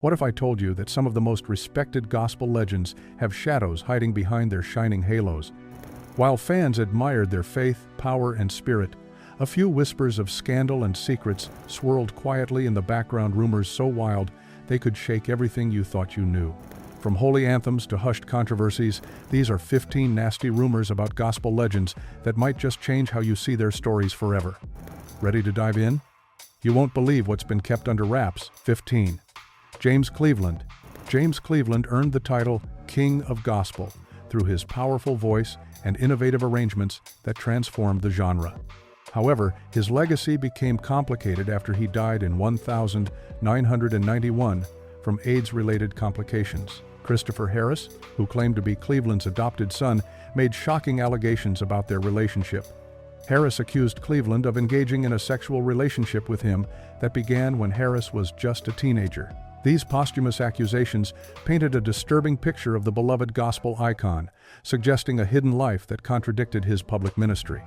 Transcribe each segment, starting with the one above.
What if I told you that some of the most respected gospel legends have shadows hiding behind their shining halos? While fans admired their faith, power, and spirit, a few whispers of scandal and secrets swirled quietly in the background, rumors so wild they could shake everything you thought you knew. From holy anthems to hushed controversies, these are 15 nasty rumors about gospel legends that might just change how you see their stories forever. Ready to dive in? You won't believe what's been kept under wraps. 15. James Cleveland. James Cleveland earned the title King of Gospel through his powerful voice and innovative arrangements that transformed the genre. However, his legacy became complicated after he died in 1991 from AIDS-related complications. Christopher Harris, who claimed to be Cleveland's adopted son, made shocking allegations about their relationship. Harris accused Cleveland of engaging in a sexual relationship with him that began when Harris was just a teenager. These posthumous accusations painted a disturbing picture of the beloved gospel icon, suggesting a hidden life that contradicted his public ministry.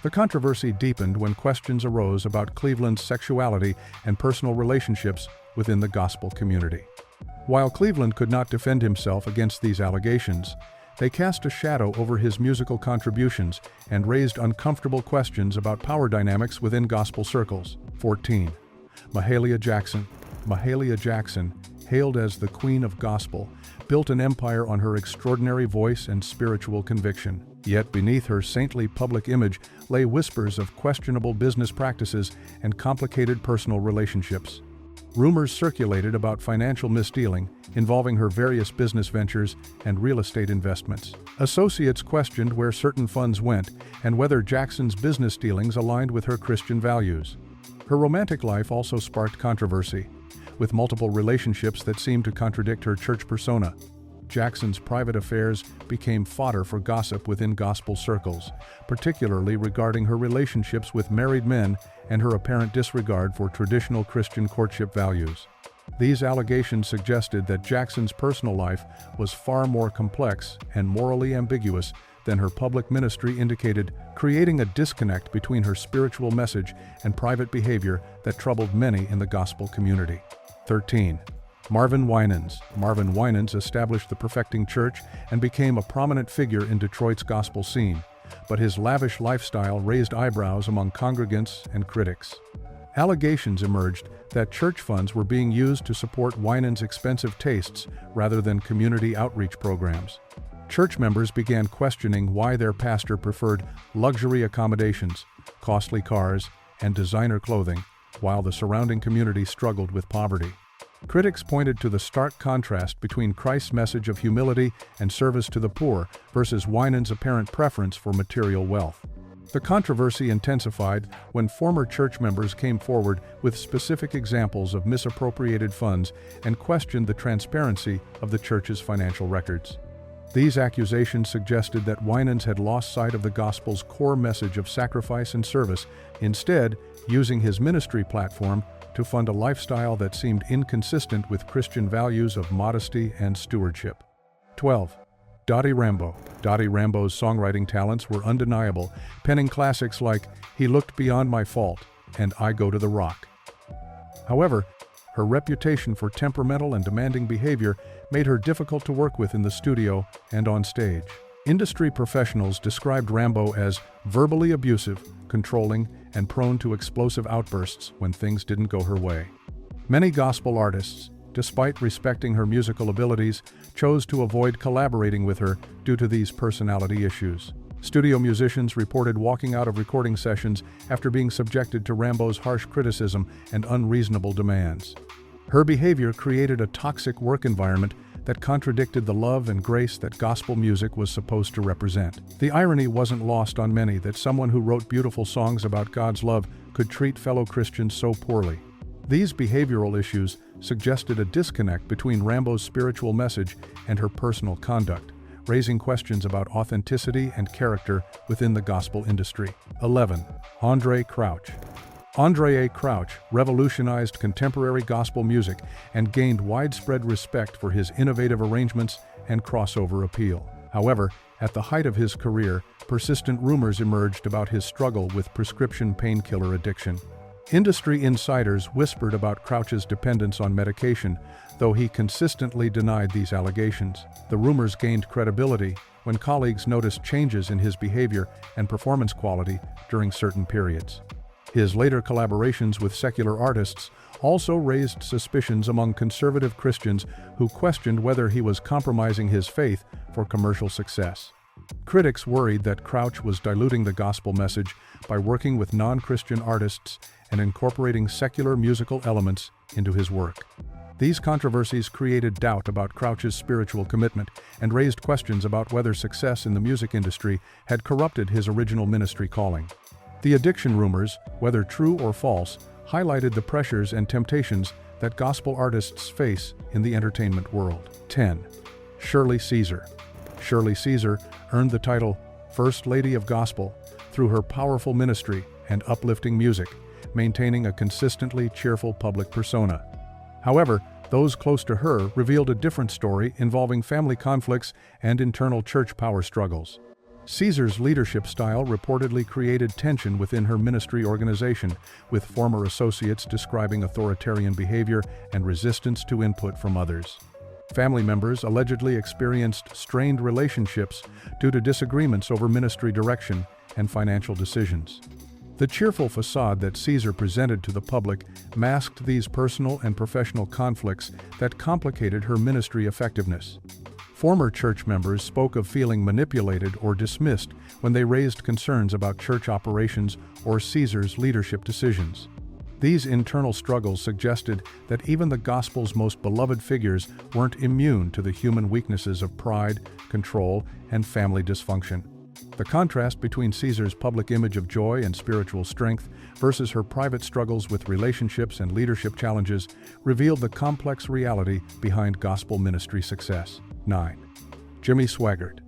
The controversy deepened when questions arose about Cleveland's sexuality and personal relationships within the gospel community. While Cleveland could not defend himself against these allegations, they cast a shadow over his musical contributions and raised uncomfortable questions about power dynamics within gospel circles. 14. Mahalia Jackson. Mahalia Jackson, hailed as the Queen of Gospel, built an empire on her extraordinary voice and spiritual conviction. Yet beneath her saintly public image lay whispers of questionable business practices and complicated personal relationships. Rumors circulated about financial misdealing involving her various business ventures and real estate investments. Associates questioned where certain funds went and whether Jackson's business dealings aligned with her Christian values. Her romantic life also sparked controversy, with multiple relationships that seemed to contradict her church persona. Jackson's private affairs became fodder for gossip within gospel circles, particularly regarding her relationships with married men and her apparent disregard for traditional Christian courtship values. These allegations suggested that Jackson's personal life was far more complex and morally ambiguous than her public ministry indicated, creating a disconnect between her spiritual message and private behavior that troubled many in the gospel community. 13. Marvin Winans. Marvin Winans established the Perfecting Church and became a prominent figure in Detroit's gospel scene, but his lavish lifestyle raised eyebrows among congregants and critics. Allegations emerged that church funds were being used to support Winans' expensive tastes rather than community outreach programs. Church members began questioning why their pastor preferred luxury accommodations, costly cars, and designer clothing, while the surrounding community struggled with poverty. Critics pointed to the stark contrast between Christ's message of humility and service to the poor versus Winans' apparent preference for material wealth. The controversy intensified when former church members came forward with specific examples of misappropriated funds and questioned the transparency of the church's financial records. These accusations suggested that Winans had lost sight of the gospel's core message of sacrifice and service, instead using his ministry platform to fund a lifestyle that seemed inconsistent with Christian values of modesty and stewardship. 12. Dottie Rambo. Dottie Rambo's songwriting talents were undeniable, penning classics like He Looked Beyond My Fault and I Go to the Rock. However, her reputation for temperamental and demanding behavior made her difficult to work with in the studio and on stage. Industry professionals described Rambo as verbally abusive, controlling, and prone to explosive outbursts when things didn't go her way. Many gospel artists, despite respecting her musical abilities, chose to avoid collaborating with her due to these personality issues. Studio musicians reported walking out of recording sessions after being subjected to Rambo's harsh criticism and unreasonable demands. Her behavior created a toxic work environment that contradicted the love and grace that gospel music was supposed to represent. The irony wasn't lost on many that someone who wrote beautiful songs about God's love could treat fellow Christians so poorly. These behavioral issues suggested a disconnect between Rambo's spiritual message and her personal conduct, raising questions about authenticity and character within the gospel industry. 11. Andre Crouch. Andre A. Crouch revolutionized contemporary gospel music and gained widespread respect for his innovative arrangements and crossover appeal. However, at the height of his career, persistent rumors emerged about his struggle with prescription painkiller addiction. Industry insiders whispered about Crouch's dependence on medication, though he consistently denied these allegations. The rumors gained credibility when colleagues noticed changes in his behavior and performance quality during certain periods. His later collaborations with secular artists also raised suspicions among conservative Christians who questioned whether he was compromising his faith for commercial success. Critics worried that Crouch was diluting the gospel message by working with non-Christian artists and incorporating secular musical elements into his work. These controversies created doubt about Crouch's spiritual commitment and raised questions about whether success in the music industry had corrupted his original ministry calling. The addiction rumors, whether true or false, highlighted the pressures and temptations that gospel artists face in the entertainment world. 10. Shirley Caesar. Shirley Caesar earned the title First Lady of Gospel through her powerful ministry and uplifting music, maintaining a consistently cheerful public persona. However, those close to her revealed a different story involving family conflicts and internal church power struggles. Caesar's leadership style reportedly created tension within her ministry organization, with former associates describing authoritarian behavior and resistance to input from others. Family members allegedly experienced strained relationships due to disagreements over ministry direction and financial decisions. The cheerful facade that Caesar presented to the public masked these personal and professional conflicts that complicated her ministry effectiveness. Former church members spoke of feeling manipulated or dismissed when they raised concerns about church operations or Caesar's leadership decisions. These internal struggles suggested that even the gospel's most beloved figures weren't immune to the human weaknesses of pride, control, and family dysfunction. The contrast between Caesar's public image of joy and spiritual strength versus her private struggles with relationships and leadership challenges revealed the complex reality behind gospel ministry success. 9. Jimmy Swaggart.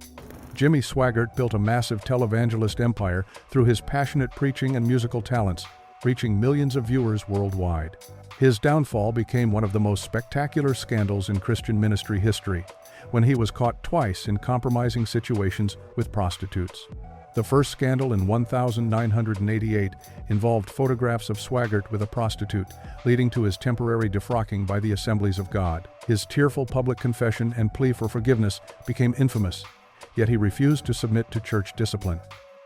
Jimmy Swaggart built a massive televangelist empire through his passionate preaching and musical talents, reaching millions of viewers worldwide. His downfall became one of the most spectacular scandals in Christian ministry history, when he was caught twice in compromising situations with prostitutes. The first scandal in 1988 involved photographs of Swaggart with a prostitute, leading to his temporary defrocking by the Assemblies of God. His tearful public confession and plea for forgiveness became infamous, yet he refused to submit to church discipline.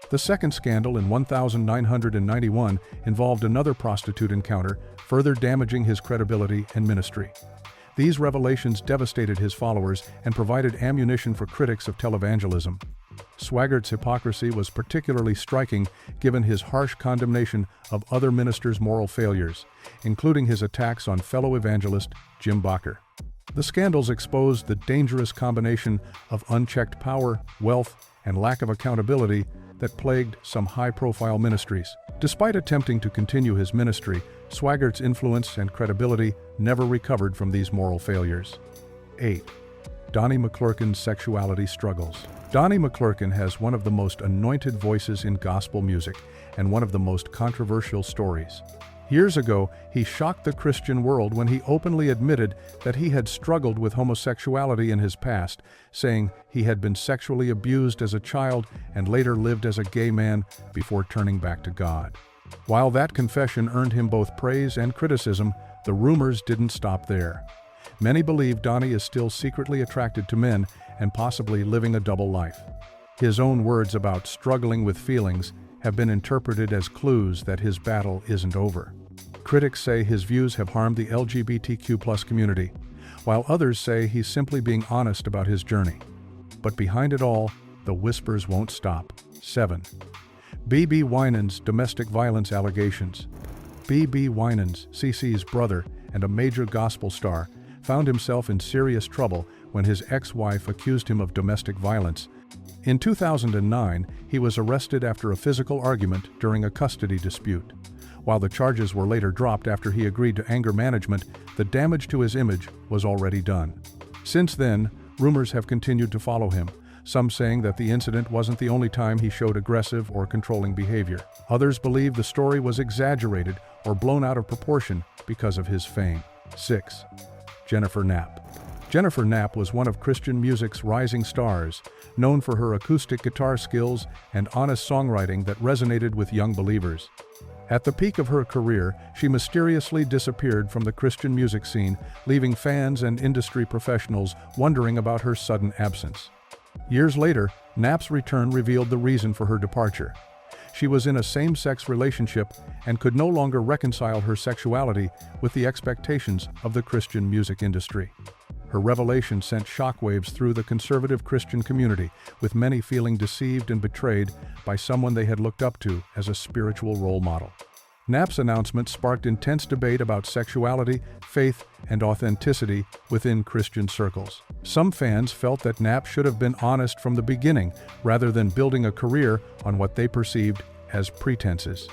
The second scandal in 1991 involved another prostitute encounter, further damaging his credibility and ministry. These revelations devastated his followers and provided ammunition for critics of televangelism. Swaggart's hypocrisy was particularly striking given his harsh condemnation of other ministers' moral failures, including his attacks on fellow evangelist Jim Bakker. The scandals exposed the dangerous combination of unchecked power, wealth, and lack of accountability that plagued some high-profile ministries. Despite attempting to continue his ministry, Swaggart's influence and credibility never recovered from these moral failures. 8. Donnie McClurkin's sexuality struggles. Donnie McClurkin has one of the most anointed voices in gospel music and one of the most controversial stories. Years ago, he shocked the Christian world when he openly admitted that he had struggled with homosexuality in his past, saying he had been sexually abused as a child and later lived as a gay man before turning back to God. While that confession earned him both praise and criticism, the rumors didn't stop there. Many believe Donnie is still secretly attracted to men and possibly living a double life. His own words about struggling with feelings have been interpreted as clues that his battle isn't over. Critics say his views have harmed the LGBTQ+ community, while others say he's simply being honest about his journey. But behind it all, the whispers won't stop. 7. B.B. Winans' domestic violence allegations. B.B. Winans, CeCe's brother and a major gospel star, found himself in serious trouble when his ex-wife accused him of domestic violence. In 2009, he was arrested after a physical argument during a custody dispute. While the charges were later dropped after he agreed to anger management, the damage to his image was already done. Since then, rumors have continued to follow him, some saying that the incident wasn't the only time he showed aggressive or controlling behavior. Others believe the story was exaggerated or blown out of proportion because of his fame. 6. Jennifer Knapp. Jennifer Knapp was one of Christian music's rising stars, known for her acoustic guitar skills and honest songwriting that resonated with young believers. At the peak of her career, she mysteriously disappeared from the Christian music scene, leaving fans and industry professionals wondering about her sudden absence. Years later, Knapp's return revealed the reason for her departure. She was in a same-sex relationship and could no longer reconcile her sexuality with the expectations of the Christian music industry. Her revelation sent shockwaves through the conservative Christian community, with many feeling deceived and betrayed by someone they had looked up to as a spiritual role model. Knapp's announcement sparked intense debate about sexuality, faith, and authenticity within Christian circles. Some fans felt that Knapp should have been honest from the beginning, rather than building a career on what they perceived as pretenses.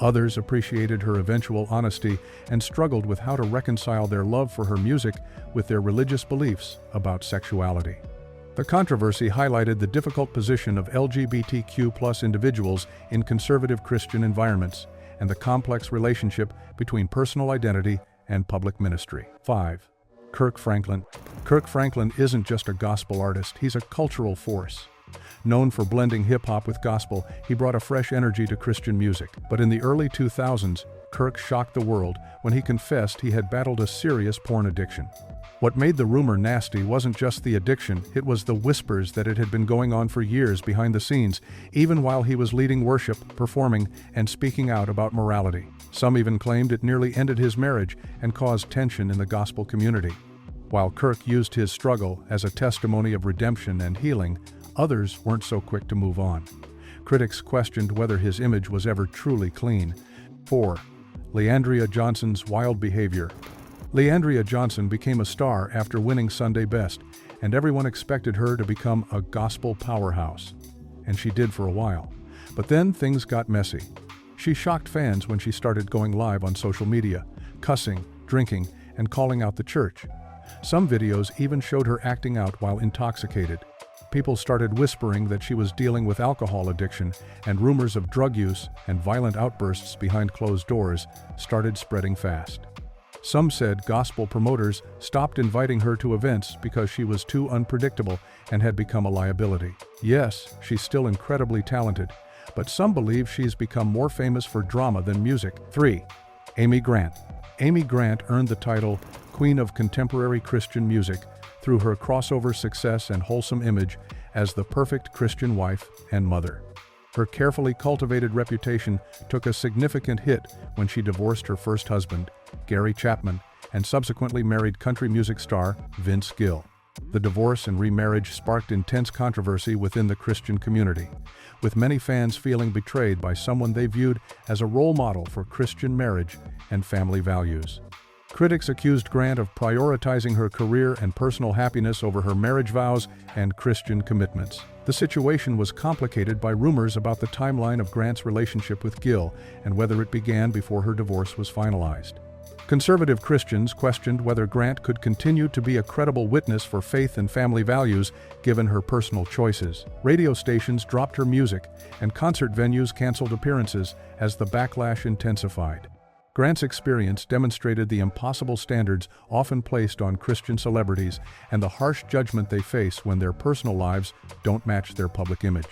Others appreciated her eventual honesty and struggled with how to reconcile their love for her music with their religious beliefs about sexuality. The controversy highlighted the difficult position of LGBTQ+ individuals in conservative Christian environments, and the complex relationship between personal identity and public ministry. 5. Kirk Franklin. Kirk Franklin isn't just a gospel artist, he's a cultural force. Known for blending hip-hop with gospel, he brought a fresh energy to Christian music. But in the early 2000s, Kirk shocked the world when he confessed he had battled a serious porn addiction. What made the rumor nasty wasn't just the addiction, it was the whispers that it had been going on for years behind the scenes, even while he was leading worship, performing, and speaking out about morality. Some even claimed it nearly ended his marriage and caused tension in the gospel community. While Kirk used his struggle as a testimony of redemption and healing, others weren't so quick to move on. Critics questioned whether his image was ever truly clean. 4. Leandria Johnson's wild behavior. Leandria Johnson became a star after winning Sunday Best, and everyone expected her to become a gospel powerhouse. And she did for a while. But then things got messy. She shocked fans when she started going live on social media, cussing, drinking, and calling out the church. Some videos even showed her acting out while intoxicated. People started whispering that she was dealing with alcohol addiction, and rumors of drug use and violent outbursts behind closed doors started spreading fast. Some said gospel promoters stopped inviting her to events because she was too unpredictable and had become a liability. Yes, she's still incredibly talented, but some believe she's become more famous for drama than music. 3. Amy Grant. Amy Grant earned the title Queen of Contemporary Christian Music through her crossover success and wholesome image as the perfect Christian wife and mother. Her carefully cultivated reputation took a significant hit when she divorced her first husband, Gary Chapman, and subsequently married country music star Vince Gill. The divorce and remarriage sparked intense controversy within the Christian community, with many fans feeling betrayed by someone they viewed as a role model for Christian marriage and family values. Critics accused Grant of prioritizing her career and personal happiness over her marriage vows and Christian commitments. The situation was complicated by rumors about the timeline of Grant's relationship with Gill and whether it began before her divorce was finalized. Conservative Christians questioned whether Grant could continue to be a credible witness for faith and family values given her personal choices. Radio stations dropped her music, and concert venues canceled appearances as the backlash intensified. Grant's experience demonstrated the impossible standards often placed on Christian celebrities and the harsh judgment they face when their personal lives don't match their public image.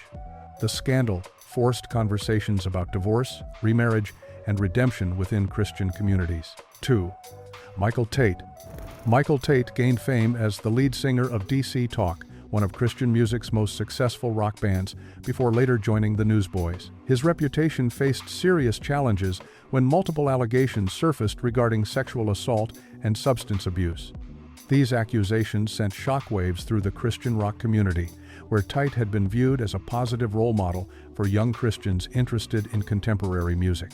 The scandal forced conversations about divorce, remarriage, and redemption within Christian communities. 2. Michael Tate. Michael Tate gained fame as the lead singer of DC Talk, one of Christian music's most successful rock bands, before later joining the Newsboys. His reputation faced serious challenges when multiple allegations surfaced regarding sexual assault and substance abuse. These accusations sent shockwaves through the Christian rock community, where Tate had been viewed as a positive role model for young Christians interested in contemporary music.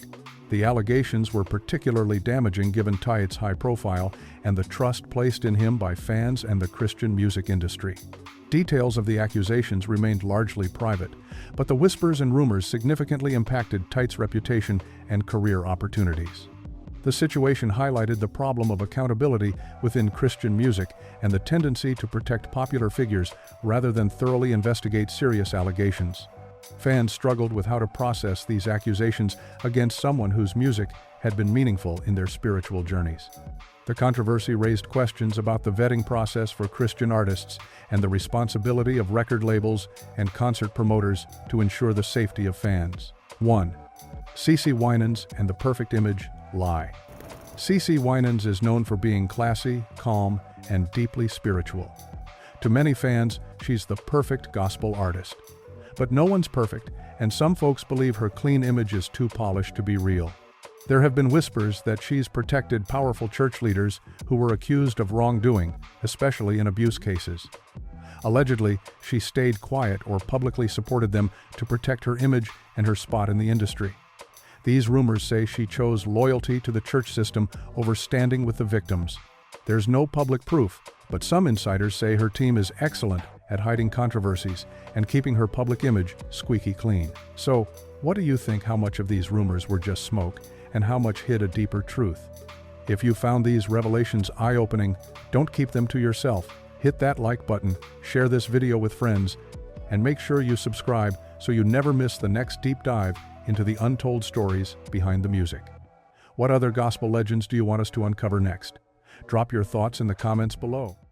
The allegations were particularly damaging given Tate's high profile and the trust placed in him by fans and the Christian music industry. Details of the accusations remained largely private, but the whispers and rumors significantly impacted Tate's reputation and career opportunities. The situation highlighted the problem of accountability within Christian music and the tendency to protect popular figures rather than thoroughly investigate serious allegations. Fans struggled with how to process these accusations against someone whose music had been meaningful in their spiritual journeys. The controversy raised questions about the vetting process for Christian artists and the responsibility of record labels and concert promoters to ensure the safety of fans. 1. CeCe Winans and the perfect image lie. CeCe Winans is known for being classy, calm, and deeply spiritual. To many fans, she's the perfect gospel artist. But no one's perfect, and some folks believe her clean image is too polished to be real. There have been whispers that she's protected powerful church leaders who were accused of wrongdoing, especially in abuse cases. Allegedly, she stayed quiet or publicly supported them to protect her image and her spot in the industry. These rumors say she chose loyalty to the church system over standing with the victims. There's no public proof, but some insiders say her team is excellent at hiding controversies and keeping her public image squeaky clean. So, what do you think? How much of these rumors were just smoke, and how much hid a deeper truth? If you found these revelations eye-opening, don't keep them to yourself. Hit that like button, share this video with friends, and make sure you subscribe so you never miss the next deep dive into the untold stories behind the music. What other gospel legends do you want us to uncover next? Drop your thoughts in the comments below.